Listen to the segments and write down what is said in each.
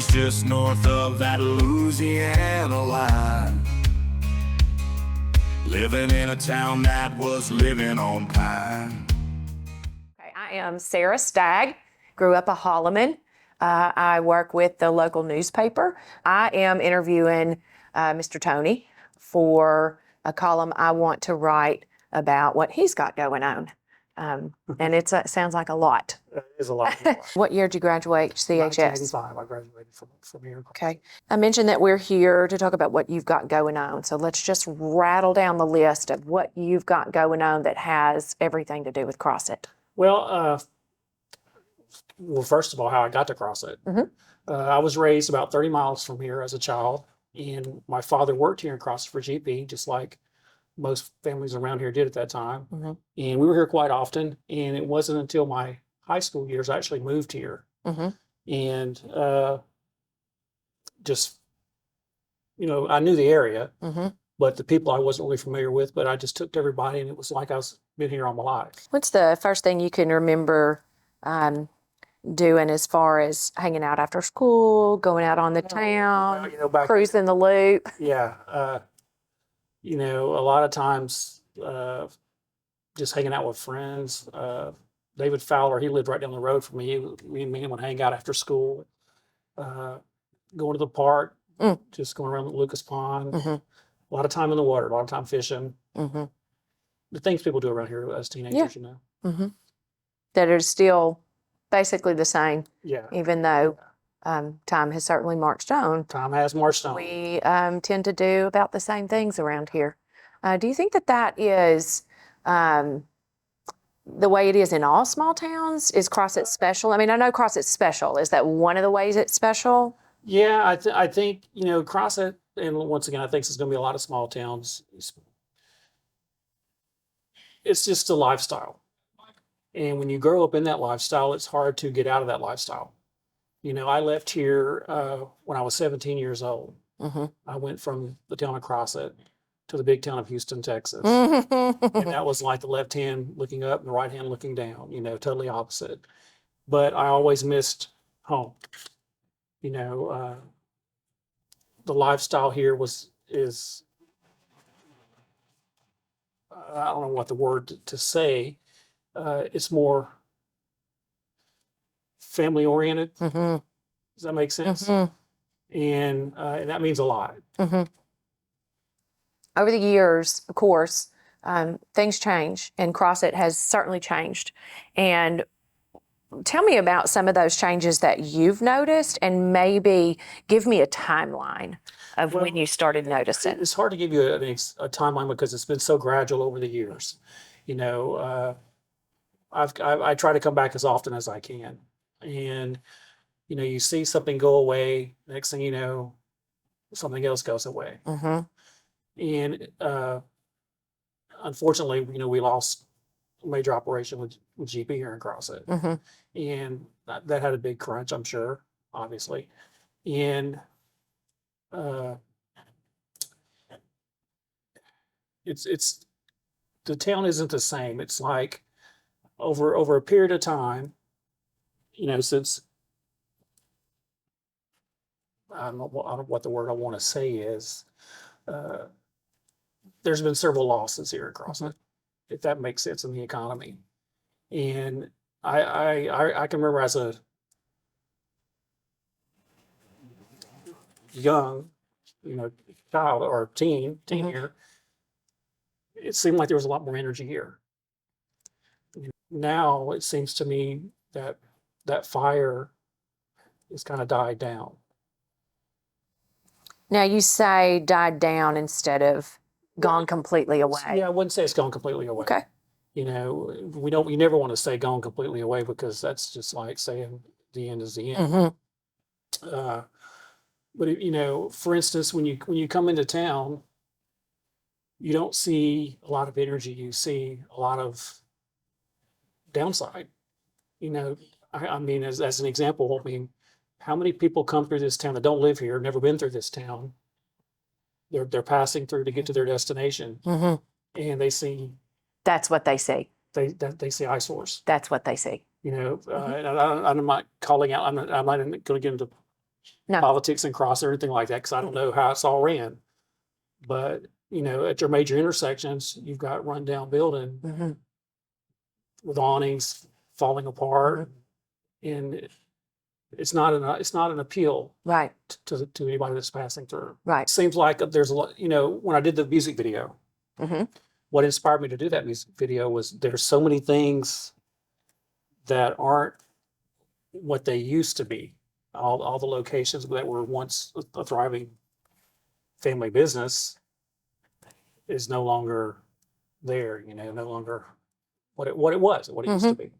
was just north of that Louisiana line, living in a town that was living on pine. Okay, I am Sarah Stagg, grew up a Holloman. I work with the local newspaper. I am interviewing Mr. Toney for a column I want to write about what he's got going on. And it sounds like a lot. It is a lot. What year did you graduate CHS? 1985, I graduated from here. Okay. I mentioned that we're here to talk about what you've got going on. So let's just rattle down the list of what you've got going on that has everything to do with CrossFit. Well, first of all, how I got to CrossFit. I was raised about 30 miles from here as a child, and my father worked here in CrossFit for GP, just like most families around here did at that time. And we were here quite often, and it wasn't until my high school years I actually moved here. And just, I knew the area, but the people I wasn't really familiar with, but I just took to everybody, and it was like I was been here all my life. What's the first thing you can remember doing as far as hanging out after school, going out on the town, cruising the loop? Yeah. A lot of times just hanging out with friends. David Fowler, he lived right down the road from me. Me and him would hang out after school, going to the park, just going around Lucas Pond. A lot of time in the water, a lot of time fishing. The things people do around here as teenagers, That are still basically the same. Yeah. Even though time has certainly marched on. Time has marched on. We tend to do about the same things around here. Do you think that is the way it is in all small towns? Is CrossFit special? I mean, I know CrossFit's special. Is that one of the ways it's special? Yeah, I think, CrossFit, and once again, I think there's going to be a lot of small towns. It's just a lifestyle. And when you grow up in that lifestyle, it's hard to get out of that lifestyle. I left here when I was 17 years old. I went from the town of CrossFit to the big town of Houston, Texas. And that was like the left hand looking up and the right hand looking down, totally opposite. But I always missed home. The lifestyle here is I don't know what the word to say. It's more family oriented. Does that make sense? And that means a lot. Over the years, of course, things change, and CrossFit has certainly changed. And tell me about some of those changes that you've noticed, and maybe give me a timeline of when you started noticing. It's hard to give you a timeline because it's been so gradual over the years. I try to come back as often as I can, and you see something go away, next thing you know, something else goes away. And unfortunately, we lost a major operation with GP here in CrossFit, and that had a big crunch, I'm sure, obviously. And it's the town isn't the same. It's like over a period of time, since I don't know what the word I want to say is. There's been several losses here across it, if that makes sense, in the economy. And I can remember as a young, child or teen here, it seemed like there was a lot more energy here. Now it seems to me that fire has kind of died down. Now you say died down instead of gone completely away. Yeah, I wouldn't say it's gone completely away. Okay. We never want to say gone completely away, because that's just like saying the end is the end. But for instance, when you come into town, you don't see a lot of energy. You see a lot of downside. I mean, as an example, how many people come through this town that don't live here, never been through this town? They're passing through to get to their destination, and they see. That's what they see. They see eyesores. That's what they see. And I'm not calling out. I'm not going to get into No. politics and cross or anything like that because I don't know how it's all ran. But at your major intersections, you've got rundown building Mm-hmm. with awnings falling apart, and it's not an appeal Right. to anybody that's passing through. Right. Seems like there's a lot. When I did the music video, Mm-hmm. what inspired me to do that music video was there's so many things that aren't what they used to be. All the locations that were once a thriving family business is no longer there. No longer what it was, what it used to be.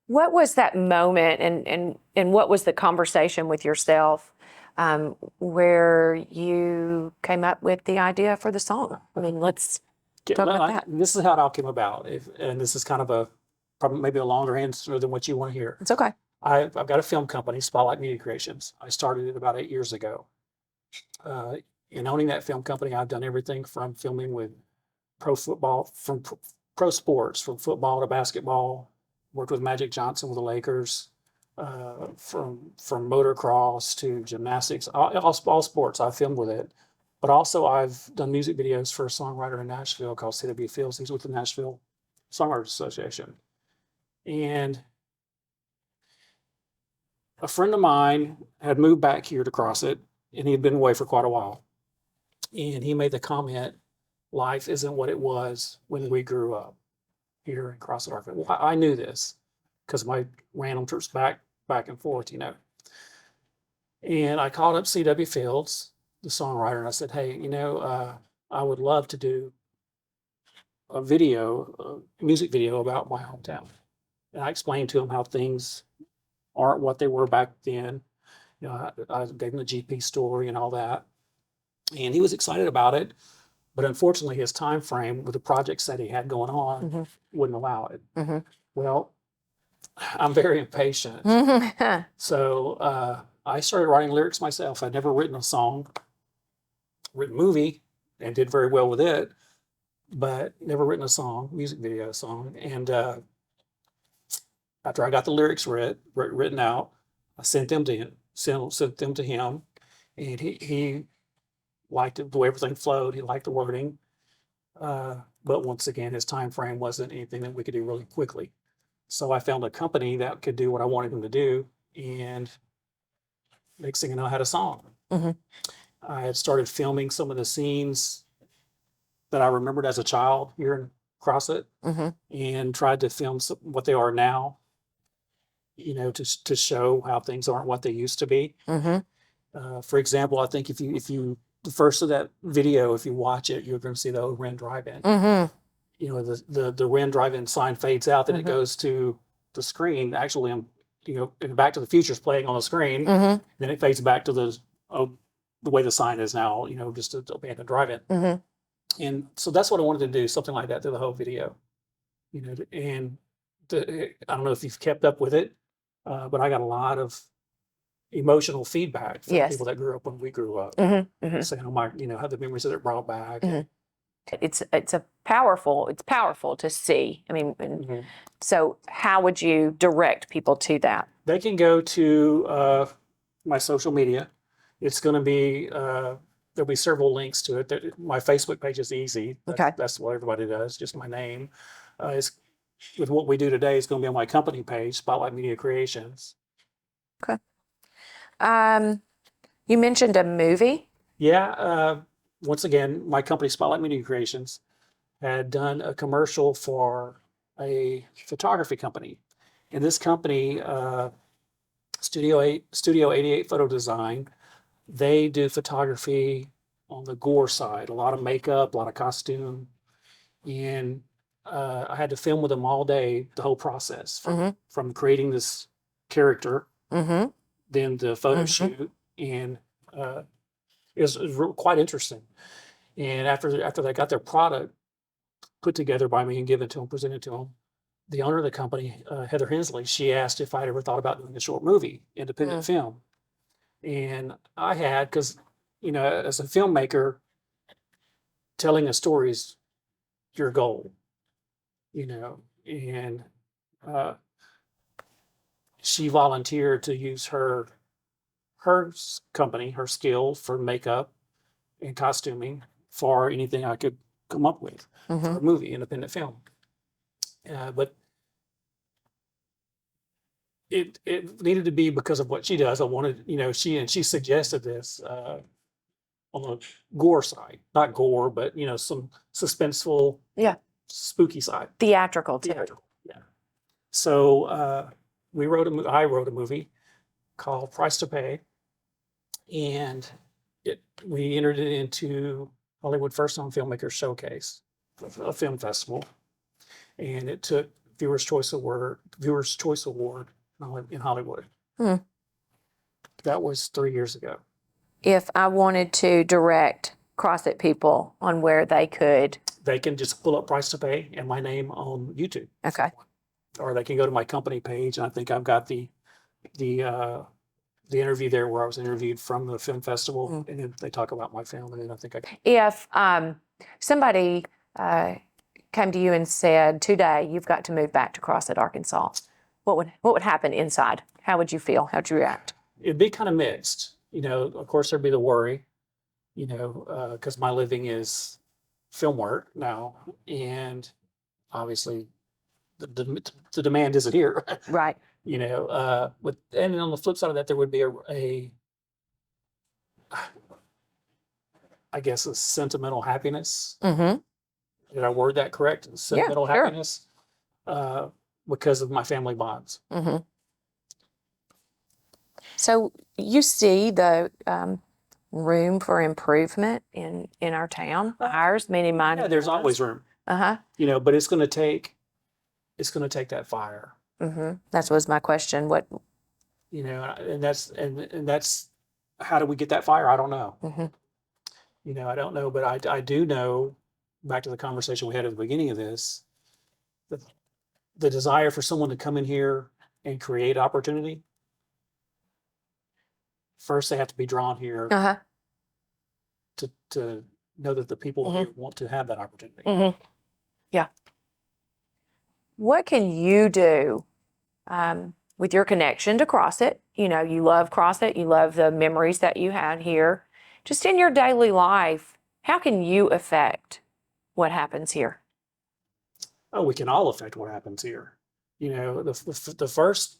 What was that moment, and what was the conversation with yourself where you came up with the idea for the song? I mean, let's talk about that. This is how it all came about, and this is kind of probably maybe a longer answer than what you want to hear. It's okay. I've got a film company, Spotlight Media Creations. I started it about 8 years ago. In owning that film company, I've done everything from filming with pro football, from pro sports, from football to basketball. Worked with Magic Johnson with the Lakers, from motocross to gymnastics, all sports. I filmed with it, but also I've done music videos for a songwriter in Nashville called C.W. Fields. He's with the Nashville Songwriters Association, and a friend of mine had moved back here to CrossFit, and he had been away for quite a while, and he made the comment, "Life isn't what it was when we grew up here in CrossFit Arkansas." Well, I knew this because my random trips back and forth, And I called up C.W. Fields, the songwriter, and I said, "Hey, I would love to do a music video about my hometown." And I explained to him how things aren't what they were back then. I gave him the GP story and all that, and he was excited about it. But unfortunately, his time frame with the projects that he had going on wouldn't allow it. Mm-hmm. Well, I'm very impatient. So I started writing lyrics myself. I'd never written a song, written a movie, and did very well with it, but never written a song, music video song. And after I got the lyrics written out, I sent them to him, and he liked it, the way everything flowed. He liked the wording. But once again, his time frame wasn't anything that we could do really quickly. So I found a company that could do what I wanted him to do, and next thing you know, I had a song. I had started filming some of the scenes that I remembered as a child here in CrossFit, and tried to film what they are now, to show how things aren't what they used to be. For example, I think if you the first of that video, if you watch it, you're going to see the old Ren Drive-In. The Ren Drive-In sign fades out, then it goes to the screen. Actually, and Back to the Future is playing on the screen. Then it fades back to the way the sign is now. Just an abandoned drive-in. And so that's what I wanted to do, something like that through the whole video. And I don't know if you've kept up with it, but I got a lot of emotional feedback from people that grew up when we grew up, saying, how the memories that it brought back. It's powerful to see. I mean, so how would you direct people to that? They can go to my social media. It's going to be there'll be several links to it. My Facebook page is easy. That's what everybody does. Just my name. With what we do today, it's going to be on my company page, Spotlight Media Creations. Okay. You mentioned a movie. Yeah. Once again, my company, Spotlight Media Creations, had done a commercial for a photography company. And this company, Studio 88 Photo Design, they do photography on the gore side, a lot of makeup, a lot of costume. And I had to film with them all day, the whole process, from creating this character, then the photo shoot, and it was quite interesting. And after they got their product put together by me and given to them, presented to them, the owner of the company, Heather Hensley, she asked if I'd ever thought about doing a short movie, independent film. And I had, because, as a filmmaker, telling a story is your goal, and she volunteered to use her company, her skill for makeup and costuming for anything I could come up with for a movie, independent film. But it needed to be because of what she does. I wanted, she suggested this on the gore side, not gore, but some suspenseful, Yeah. spooky side. Theatrical too. Theatrical, yeah. So I wrote a movie called Price to Pay, and we entered it into Hollywood First Time Filmmaker Showcase, a film festival, and it took Viewers Choice Award in Hollywood. Hmm. That was 3 years ago. If I wanted to direct CrossFit people on where they could. They can just pull up Price to Pay and my name on YouTube. Okay. Or they can go to my company page, and I think I've got the interview there where I was interviewed from the film festival, and then they talk about my film, and then I think If somebody came to you and said, today you've got to move back to CrossFit Arkansas, what would happen inside? How would you feel? How'd you react? it'd be kind of mixed. Of course there'd be the worry, because my living is film work now, and obviously the demand isn't here. Right. And on the flip side of that, there would be I guess a sentimental happiness. Mm-hmm. Did I word that correct? Sentimental sure. happiness, because of my family bonds. Mm-hmm. So you see the room for improvement in our town, ours, meaning mine. Yeah, there's always room. Uh-huh. But it's going to take that fire. Mm-hmm. That was my question. What? And that's how do we get that fire? I don't know. Mm-hmm. I don't know, but I do know. Back to the conversation we had at the beginning of this, the desire for someone to come in here and create opportunity. First, they have to be drawn here Uh-huh. to know that the people here want to have that opportunity. Mm-hmm. Yeah. What can you do with your connection to CrossFit? You love CrossFit. You love the memories that you had here. Just in your daily life, how can you affect what happens here? Oh, we can all affect what happens here. The first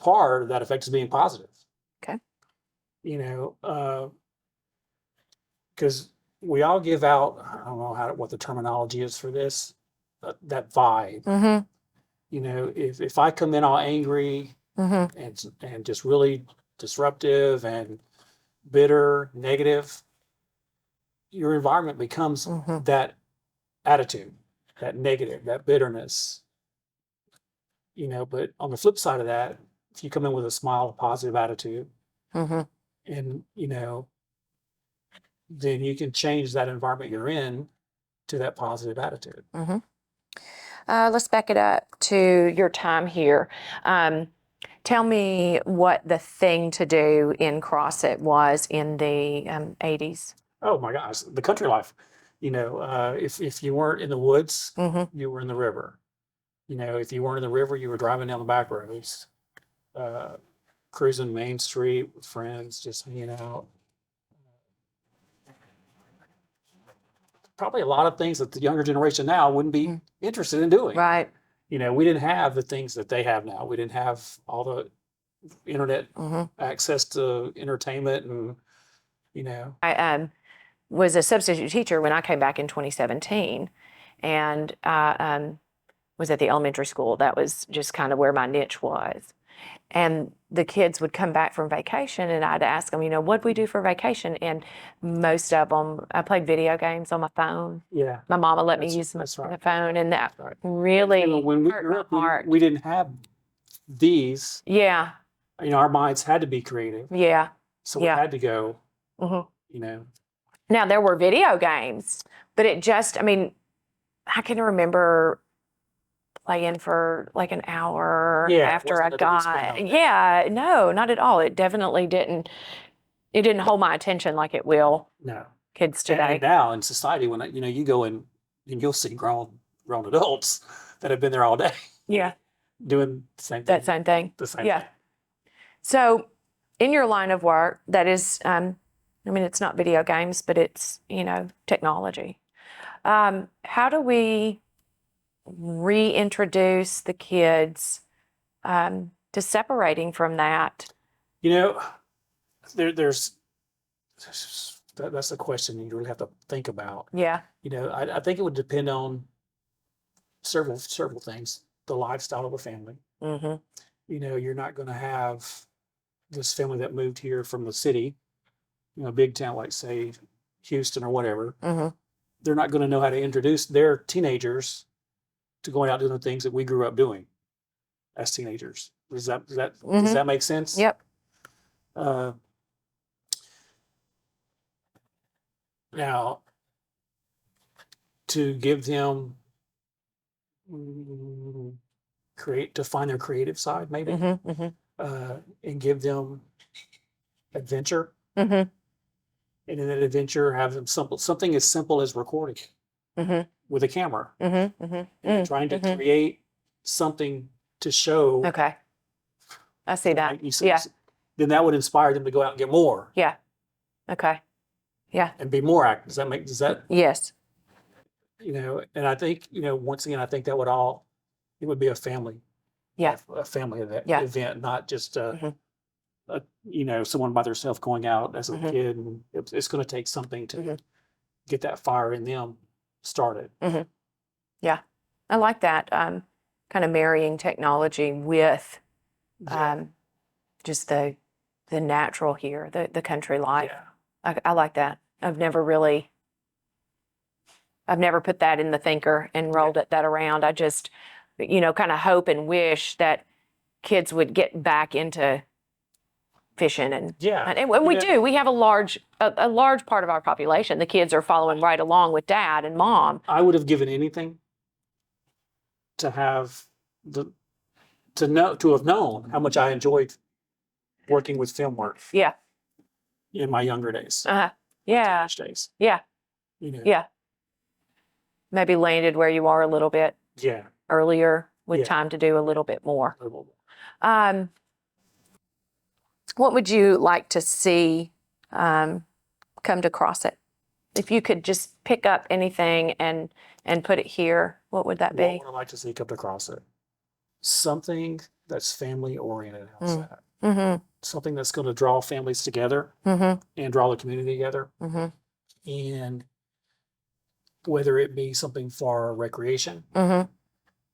part of that effect is being positive. Okay. Because we all give out, I don't know what the terminology is for this, that vibe. Mm-hmm. If I come in all angry and just really disruptive and bitter, negative, your environment becomes that attitude, that negative, that bitterness. But on the flip side of that, if you come in with a smile, a positive attitude, and then you can change that environment you're in to that positive attitude. Mm-hmm. Let's back it up to your time here. Tell me what the thing to do in CrossFit was in the 80s. Oh my gosh, the country life. If you weren't in the woods, you were in the river. If you weren't in the river, you were driving down the back roads, cruising Main Street with friends, just hanging out. Probably a lot of things that the younger generation now wouldn't be interested in doing. Right. We didn't have the things that they have now. We didn't have all the internet access to entertainment, and I was a substitute teacher when I came back in 2017, and I was at the elementary school. That was just kind of where my niche was. And the kids would come back from vacation, and I'd ask them, what'd we do for vacation? And most of them, I played video games on my phone. Yeah. My mama let me use my phone, and that really when we hurt grew my up, heart. we didn't have these. Yeah. Our minds had to be creative. Yeah. So we had to go, Now, there were video games, but it just, I can remember playing for like an hour after I got, no, not at all. It definitely didn't hold my attention like it will kids today. And now in society, when you go in and you'll see grown adults that have been there all day. Yeah. doing the same thing. That same thing. The same Yeah. thing. So, in your line of work, that is, I mean, it's not video games, but it's, technology. How do we reintroduce the kids to separating from that? There's that's a question you really have to think about. Yeah. I think it would depend on several things. The lifestyle of a family. Mm-hmm. You're not going to have this family that moved here from the city, a big town like, say, Houston or whatever. Mm-hmm. They're not going to know how to introduce their teenagers to going out doing the things that we grew up doing as teenagers. Does that make sense? Yep. Now, to give them to find their creative side, maybe, Mm-hmm. Mm-hmm. And give them adventure, Mm-hmm. and in that adventure have them something as simple as recording Mm-hmm. with a camera, Mm-hmm. Mm-hmm. and trying to create something to show. Okay. I see that. Like you said, Yeah. Then that would inspire them to go out and get more. Yeah. Okay. Yeah. And be more active. Does that, Yes. and I think, once again, I think it would be a family. Yeah. A family Yeah. event, not just, Mhm. someone by themselves going out as a Mhm. kid. And it's going to take something to Mhm. get that fire in them started. Yeah. I like that. Kind of marrying technology with just the natural here, the country life. Yeah. I like that. I've never put that in the thinker and rolled that around. I just, kind of hope and wish that kids would get back into fishing and we do. We have a large part of our population. The kids are following right along with dad and mom. I would have given anything to have to have known how much I enjoyed working with film work. Yeah. In my younger days. Yeah. Teenage days. Yeah. Yeah. Maybe landed where you are a little bit earlier with time to do a little bit more. What would you like to see come to CrossIt? If you could just pick up anything and put it here, what would that be? What would I like to see come to CrossIt? Something that's family oriented. How's that? Mm-hmm. Something that's going to draw families together and draw the community together. And whether it be something for recreation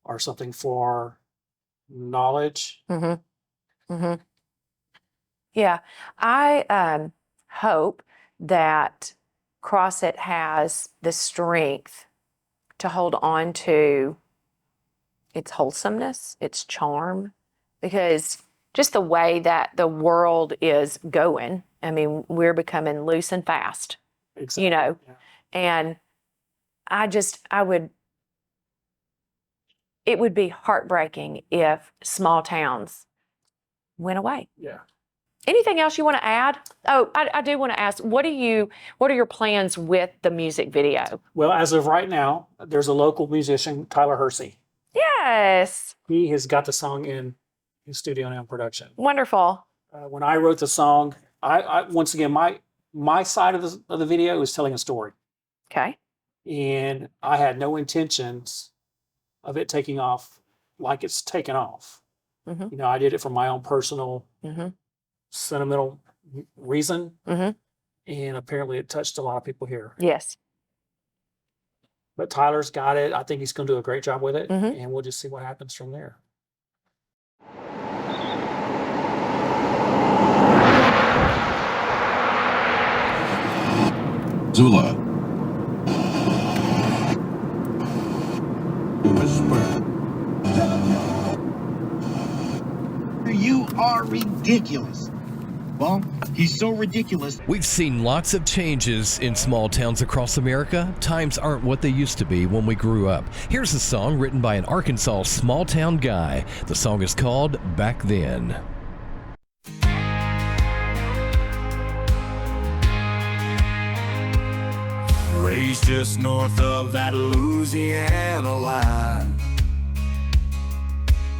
or something for knowledge. Yeah, I hope that CrossIt has the strength to hold on to its wholesomeness, its charm, because just the way that the world is going, I mean, we're becoming loose and fast, Exactly. and it would be heartbreaking if small towns went away. Yeah. Anything else you want to add? Oh, I do want to ask, what are your plans with the music video? Well, as of right now, there's a local musician, Tyler Hersey. Yes. He has got the song in his studio now in production. Wonderful. When I wrote the song, I once again, my side of the video is telling a story. Okay. And I had no intentions of it taking off like it's taken off. I did it for my own personal sentimental reason, and apparently it touched a lot of people here. Yes. But Tyler's got it. I think he's going to do a great job with it, and we'll just see what happens from there. Zula. Whisper. You are ridiculous. Well, he's so ridiculous. We've seen lots of changes in small towns across America. Times aren't what they used to be when we grew up. Here's a song written by an Arkansas small town guy. The song is called Back Then. Raised just north of that Louisiana line.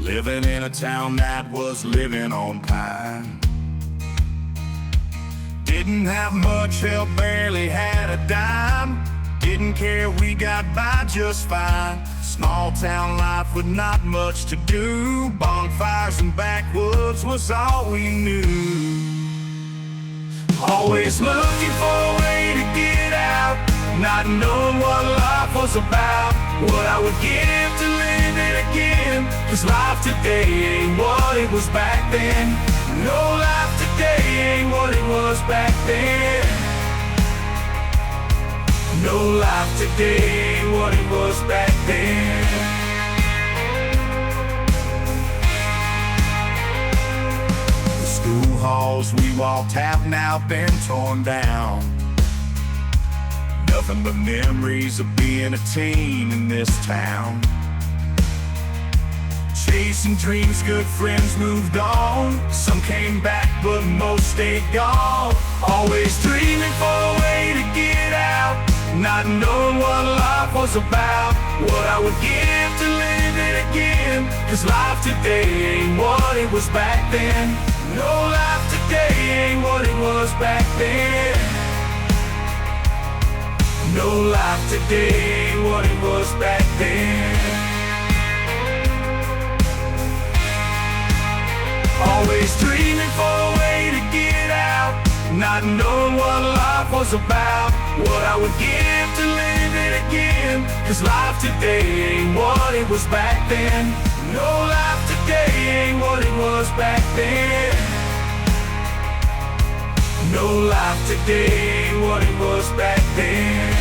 living in a town that was living on pine. Didn't have much help, barely had a dime. Didn't care, we got by just fine. Small town life with not much to do. Bonfires and backwoods was all we knew. Always looking for a way to get out, not knowing what life was about. What I would give to live it again, 'cause life today ain't what it was back then. No, life today ain't what it was back then. No, life today ain't what it was back then. The school halls we walked have now been torn down. Nothing but memories of being a teen in this town. Chasing dreams, good friends moved on. Some came back, but most stayed gone. Always dreaming for a way to get out, not knowing what life was about. What I would give to live it again, 'cause life today ain't what it was back then. No, life today ain't what it was back then. No, life today ain't what it was back then. Always dreaming for a way to get out, not knowing what life was about. What I would give to live it again, 'cause life today ain't what it was back then. No, life today ain't what it was back then. No, life today ain't what it was back then.